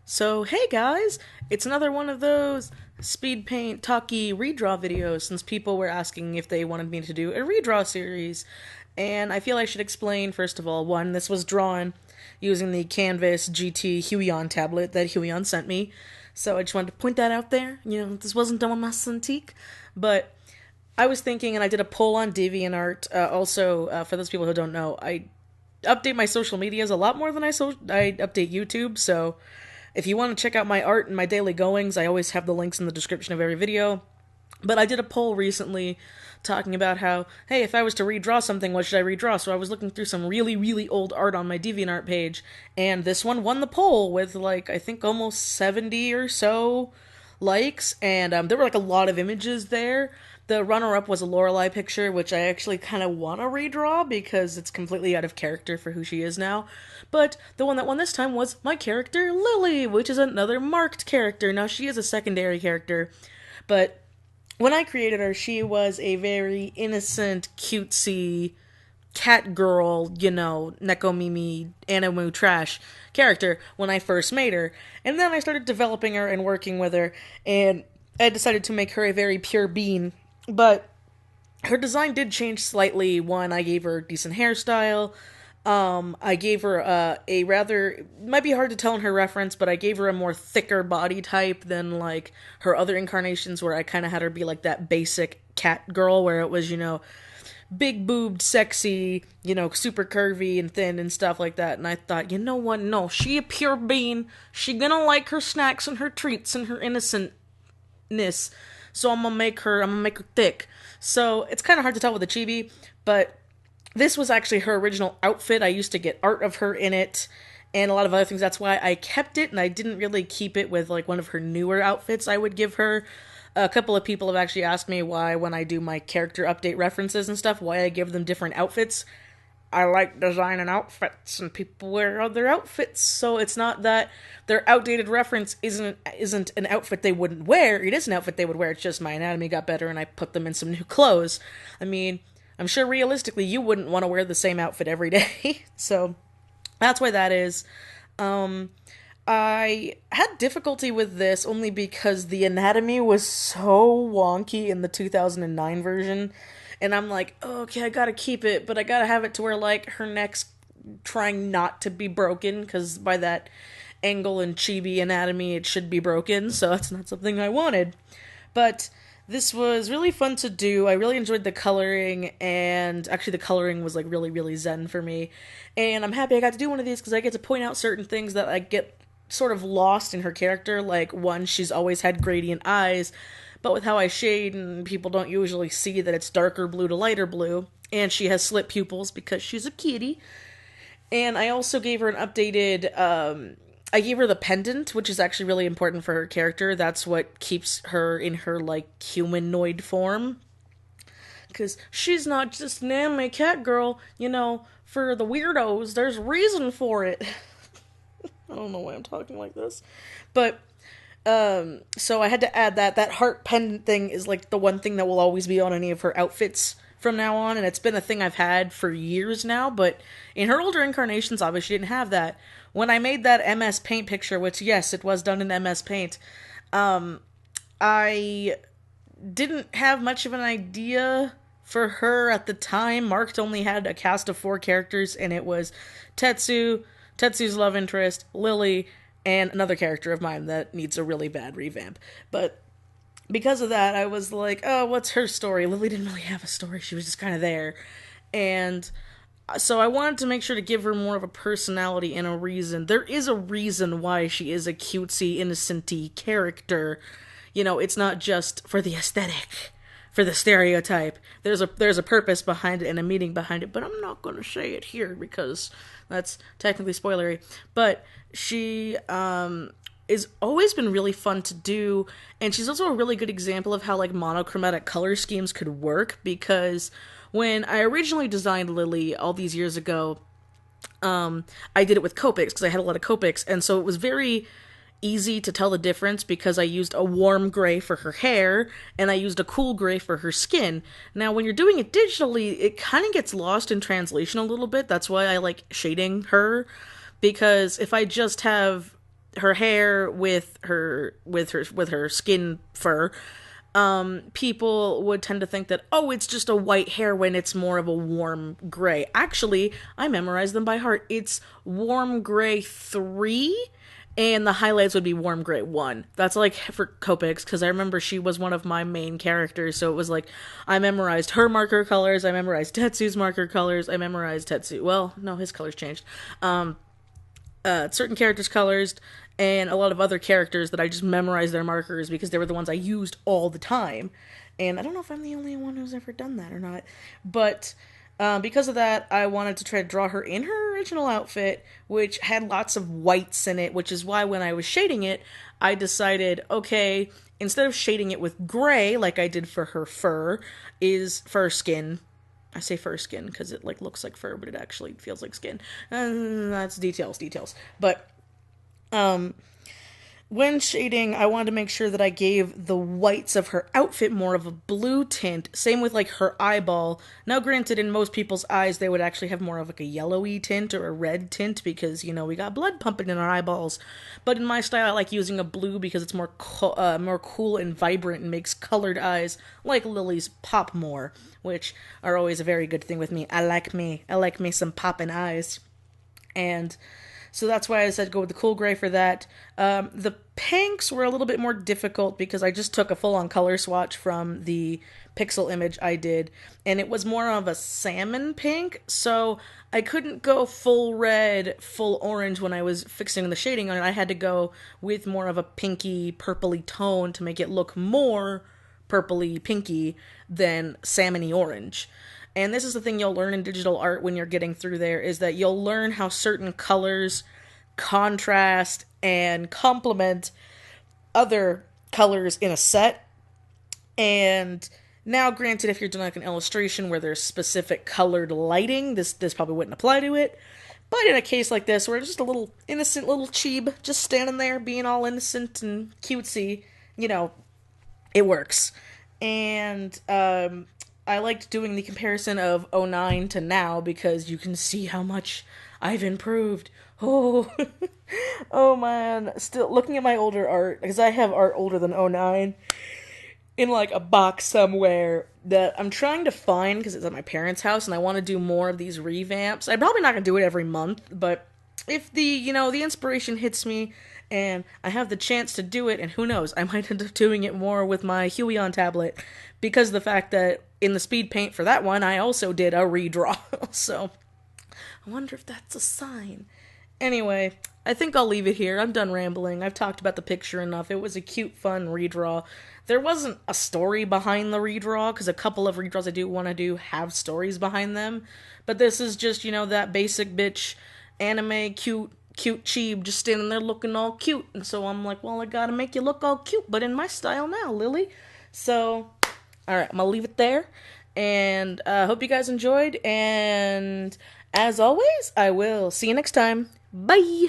So, hey guys, it's another one of those speed paint talky redraw videos since people were asking if they wanted me to do a redraw series. And I feel I should explain, first of all, one, this was drawn using the Canvas GT Huion tablet that Huion sent me. So I just wanted to point that out there. This wasn't done with my Cintiq. But I was thinking, and I did a poll on DeviantArt. For those people who don't know, I update my social medias a lot more than I update YouTube, so if you want to check out my art and my daily goings, I always have the links in the description of every video. But I did a poll recently talking about how, hey, if I was to redraw something, what should I redraw? So I was looking through some really, really old art on my DeviantArt page, and this one won the poll with, I think almost 70 or so likes, and there were, a lot of images there. The runner-up was a Lorelei picture, which I actually kind of want to redraw because it's completely out of character for who she is now. But the one that won this time was my character, Lilly, which is another marked character. Now, she is a secondary character, but when I created her, she was a very innocent, cutesy, cat girl, Nekomimi, Animu trash character when I first made her. And then I started developing her and working with her, and I decided to make her a very pure bean. But her design did change slightly. One, I gave her a decent hairstyle. I gave her a rather, it might be hard to tell in her reference, but I gave her a more thicker body type than, her other incarnations where I kind of had her be, that basic cat girl where it was, big boobed, sexy, super curvy and thin and stuff like that. And I thought, you know what? No, she a pure bean. She gonna like her snacks and her treats and her innocentness. So I'm gonna make her thick. So it's kind of hard to tell with the Chibi, but this was actually her original outfit. I used to get art of her in it and a lot of other things. That's why I kept it, and I didn't really keep it with one of her newer outfits I would give her. A couple of people have actually asked me why, when I do my character update references and stuff, why I give them different outfits. I like designing outfits, and people wear other outfits, so it's not that their outdated reference isn't an outfit they wouldn't wear. It is an outfit they would wear, it's just my anatomy got better and I put them in some new clothes. I mean, I'm sure realistically you wouldn't want to wear the same outfit every day, so that's why that is. I had difficulty with this only because the anatomy was so wonky in the 2009 version. And I'm like, oh, okay, I gotta keep it, but I gotta have it to where, her neck's trying not to be broken, because by that angle and Chibi anatomy, it should be broken, so that's not something I wanted. But this was really fun to do. I really enjoyed the coloring, and actually the coloring was, really, really zen for me. And I'm happy I got to do one of these, because I get to point out certain things that I get sort of lost in her character. One, she's always had gradient eyes, but with how I shade, and people don't usually see that it's darker blue to lighter blue, and she has slit pupils because she's a kitty. And I also gave her an updated, I gave her the pendant, which is actually really important for her character. That's what keeps her in her, humanoid form. Because she's not just an anime cat girl, for the weirdos, there's reason for it. I don't know why I'm talking like this. But so I had to add that. That heart pendant thing is the one thing that will always be on any of her outfits from now on, and it's been a thing I've had for years now, but in her older incarnations, obviously, she didn't have that. When I made that MS Paint picture, which, yes, it was done in MS Paint, I didn't have much of an idea for her at the time. Marked only had a cast of 4 characters, and it was Tetsu's love interest, Lilly, and another character of mine that needs a really bad revamp. But because of that, I was like, oh, what's her story? Lilly didn't really have a story. She was just kind of there. And so I wanted to make sure to give her more of a personality and a reason. There is a reason why she is a cutesy, innocent-y character. It's not just for the aesthetic, for the stereotype. There's a purpose behind it and a meaning behind it, but I'm not going to say it here because that's technically spoilery. But she is always been really fun to do, and she's also a really good example of how monochromatic color schemes could work, because when I originally designed Lilly all these years ago, I did it with Copics because I had a lot of Copics, and so it was very easy to tell the difference because I used a warm gray for her hair and I used a cool gray for her skin. Now, when you're doing it digitally, it kind of gets lost in translation a little bit. That's why I like shading her, because if I just have her hair with her skin fur, people would tend to think that, oh, it's just a white hair when it's more of a warm gray. Actually, I memorized them by heart. It's warm gray 3, and the highlights would be warm gray 1. That's like for Copics, because I remember she was one of my main characters, so it was like, I memorized her marker colors, I memorized Tetsu's marker colors, I memorized Tetsu. Well, no, his colors changed. Certain characters' colors, and a lot of other characters that I just memorized their markers because they were the ones I used all the time. And I don't know if I'm the only one who's ever done that or not. But because of that, I wanted to try to draw her in her original outfit, which had lots of whites in it, which is why when I was shading it, I decided, okay, instead of shading it with gray, like I did for her fur skin. I say fur skin because it like looks like fur, but it actually feels like skin. That's details. But when shading, I wanted to make sure that I gave the whites of her outfit more of a blue tint. Same with like her eyeball. Now, granted, in most people's eyes, they would actually have more of like a yellowy tint or a red tint because, you know, we got blood pumping in our eyeballs. But in my style, I like using a blue because it's more cool and vibrant and makes colored eyes like Lily's pop more, which are always a very good thing with me. I like me some popping eyes. And so that's why I said go with the cool gray for that. The pinks were a little bit more difficult because I just took a full-on color swatch from the pixel image I did, and it was more of a salmon pink, so I couldn't go full red, full orange when I was fixing the shading on it. I had to go with more of a pinky, purpley tone to make it look more purpley, pinky than salmony orange. And this is the thing you'll learn in digital art when you're getting through there, is that you'll learn how certain colors contrast and complement other colors in a set. And now, granted, if you're doing like an illustration where there's specific colored lighting, this probably wouldn't apply to it. But in a case like this, where it's just a little innocent little cheeb just standing there being all innocent and cutesy, you know, it works. And I liked doing the comparison of 09 to now because you can see how much I've improved. Oh, oh man. Still looking at my older art, because I have art older than 09 in like a box somewhere that I'm trying to find because it's at my parents' house and I want to do more of these revamps. I'm probably not going to do it every month, but if the inspiration hits me and I have the chance to do it, and who knows, I might end up doing it more with my Huion tablet because of the fact that in the speed paint for that one, I also did a redraw. So I wonder if that's a sign. Anyway, I think I'll leave it here. I'm done rambling. I've talked about the picture enough. It was a cute, fun redraw. There wasn't a story behind the redraw, because a couple of redraws I do want to do have stories behind them. But this is just, that basic bitch anime cute cheeb just standing there looking all cute. And so I'm like, well, I gotta make you look all cute, but in my style now, Lily. So, alright, I'm gonna leave it there. And hope you guys enjoyed. And as always, I will see you next time. Bye!